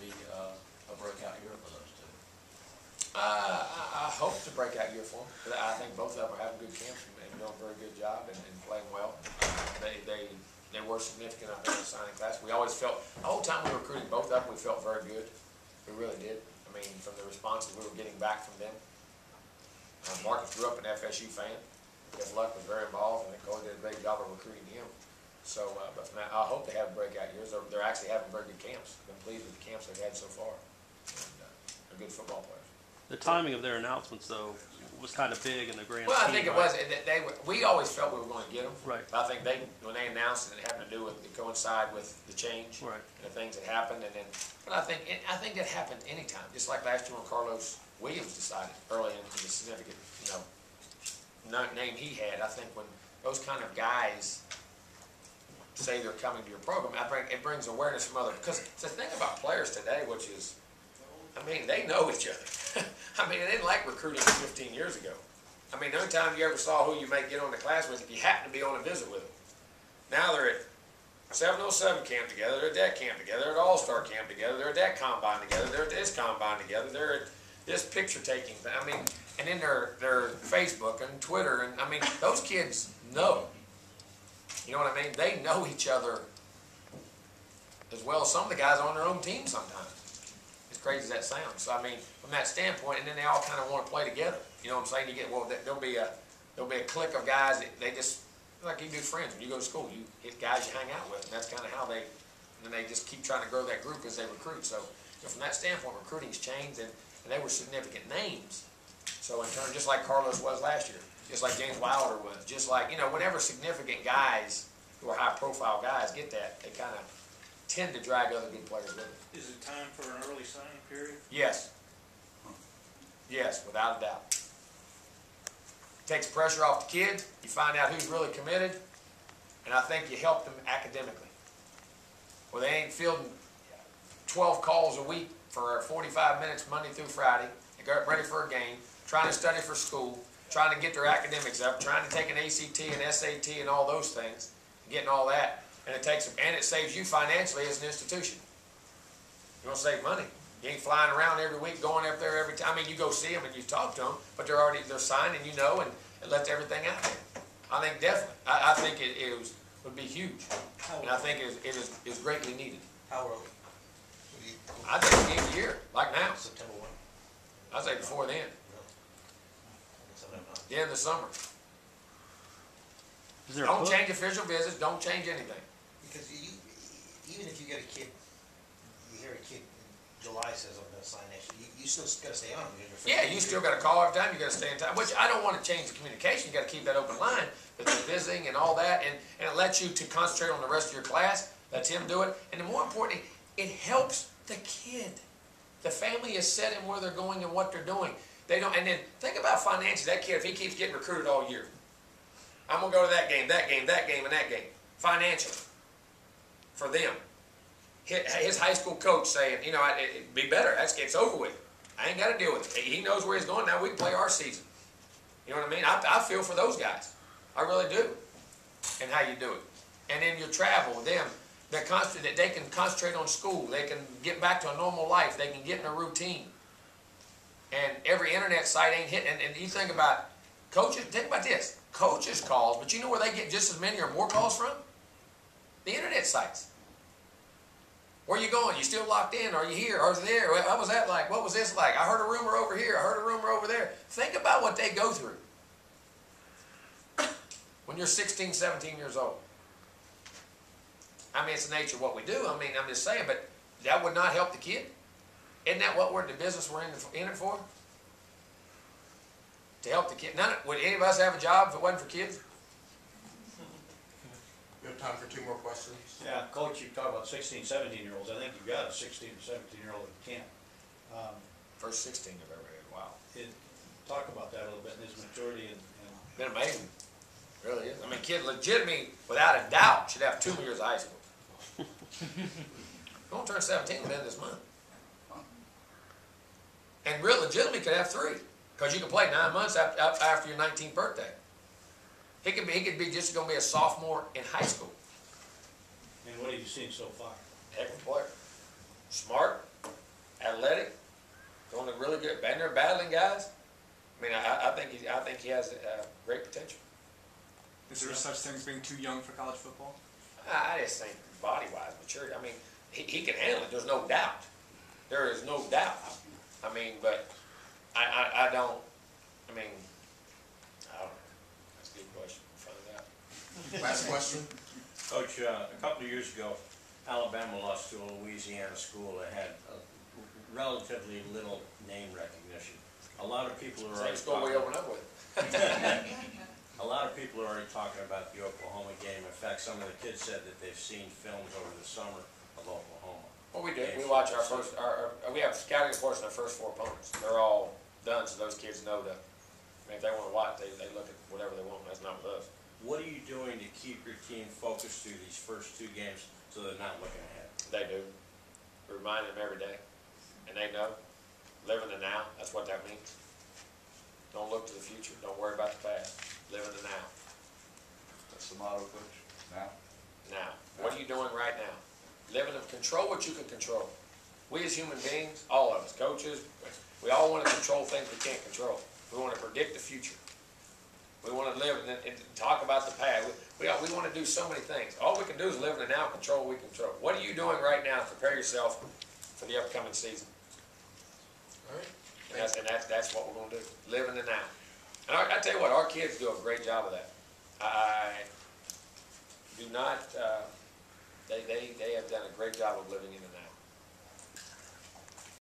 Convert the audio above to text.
be a breakout year for those two? I hope it's a breakout year for them. I think both of them are having good camps and doing a very good job and playing well. They were significant, I think, in the signing class. We always felt, the whole time we were recruiting both of them, we felt very good. We really did. I mean, from the responses we were getting back from them. Marcus grew up an FSU fan. His luck was very involved, and Cody did a great job of recruiting him. So, but from that, I hope they have breakout years. They're actually having very good camps. I've been pleased with the camps they've had so far. And, they're good football players. The timing of their announcements, though, was kind of big in the grand scheme. Well, I think it was. We always felt we were going to get them. Right. But I think when they announced it, it happened to do with it coincide with the change and the things that happened. And then, but I think that happened anytime. Just like last year when Carlos Williams decided early in the significant, name he had. I think when those kind of guys say they're coming to your program, it brings awareness from others. Because the thing about players today, which is, I mean, they know each other. I mean, they didn't like recruiting 15 years ago. I mean, the only time you ever saw who you may get on the class with if you happen to be on a visit with them. Now they're at 707 camp together, they're at that camp together, they're at All-Star camp together, they're at that combine together, they're at this combine together, they're at this picture taking thing. I mean, and then their Facebook and Twitter, and I mean, those kids know. You know what I mean? They know each other as well as some of the guys on their own team sometimes. As crazy as that sounds. So I mean, from that standpoint, and then they all kind of want to play together. You know what I'm saying? You get there'll be a clique of guys that they just like you do friends when you go to school. You get guys you hang out with, and that's kind of how they. And then they just keep trying to grow that group as they recruit. So from that standpoint, recruiting's changed, and they were significant names. So in turn, just like Carlos was last year, just like James Wilder was, just like whenever significant guys who are high-profile guys get that, they kind of tend to drag other good players with them. Is it time for an early signing period? Yes. Yes, without a doubt. Takes pressure off the kid. You find out who's really committed, and I think you help them academically. Well, they ain't fielding 12 calls a week for 45 minutes Monday through Friday. They got ready for a game, trying to study for school, trying to get their academics up, trying to take an ACT and SAT and all those things, getting all that, and it saves you financially as an institution. You want to save money. You ain't flying around every week, going up there every time. I mean, you go see them and you talk to them, but they're signed and and it lets everything out there. I think definitely. I think it would be huge, and I think it is greatly needed. How early? I think the game of the year, like now. September 1? I'd say before then. The end of the summer. Don't change official visits. Don't change anything. Because even if you get a kid, you hear a kid in July says I'm going to sign next year, you still got to stay on because you're. Yeah, you still got to call every time. You got to stay in time. Which I don't want to change the communication. You got to keep that open line. But the visiting and all that, and it lets you to concentrate on the rest of your class. Lets him do it, and more importantly, it helps the kid. The family is set in where they're going and what they're doing. They don't, and then think about financially. That kid, if he keeps getting recruited all year, I'm gonna go to that game, and that game. Financially, for them, his high school coach saying, it'd be better. It's over with. I ain't got to deal with it. He knows where he's going. Now we can play our season. You know what I mean? I feel for those guys. I really do. And how you do it, and then your travel with them. That they can concentrate on school. They can get back to a normal life. They can get in a routine. And every internet site ain't hitting. And you think about coaches. Think about this. Coaches calls, but you know where they get just as many or more calls from? The internet sites. Where you going? You still locked in? Are you here? Are you there? What was that like? What was this like? I heard a rumor over here. I heard a rumor over there. Think about what they go through when you're 16, 17 years old. I mean, it's the nature of what we do. I mean, I'm just saying, but that would not help the kid. Isn't that what we're in the business we're in it for? To help the kid. Would any of us have a job if it wasn't for kids? We have time for 2 more questions. Yeah, Coach, you talk about 16, 17-year-olds. I think you've got a 16 or 17-year-old at camp. First 16 I've ever had. Wow. Talk about that a little bit, and his maturity. Been amazing. It really is. I mean, kid legitimately, without a doubt, should have 2 years of high school. Don't turn 17 at the end of this month. And real legitimately could have 3. Because you can play 9 months after your 19th birthday. He could be just going to be a sophomore in high school. And what have you seen so far? Heck of a player. Smart, athletic, going to really good, and they're battling guys. I mean, I think he has great potential. Is there such thing as being too young for college football? I just think body-wise, maturity. I mean, he can handle it. There's no doubt. There is no doubt. I mean, but I don't. I mean, I don't know. That's a good question. We'll find out. Last question. Coach, a couple of years ago, Alabama lost to a Louisiana school that had relatively little name recognition. A lot of people are Same already school we opened up with. A lot of people are already talking about the Oklahoma game. In fact, some of the kids said that they've seen films over the summer of Oklahoma. Well, we do. We watch our first. We have scouting reports on our first 4 opponents. They're all done, so those kids know that. I mean, if they want to watch, they look at whatever they want. That's not with us. What are you doing to keep your team focused through these first 2 games so they're not looking ahead? They do. We remind them every day, and they know. Live in the now. That's what that means. Don't look to the future. Don't worry about the past. Live in the now. That's the motto, Coach, now. Now. What are you doing right now? Live in the, control what you can control. We as human beings, all of us, coaches, we all want to control things we can't control. We want to predict the future. We want to live and talk about the past. We want to do so many things. All we can do is live in the now, control what we control. What are you doing right now to prepare yourself for the upcoming season? All right. And that's what we're going to do. Live in the now. And I tell you what, our kids do a great job of that. I do not, they have done a great job of living in the now.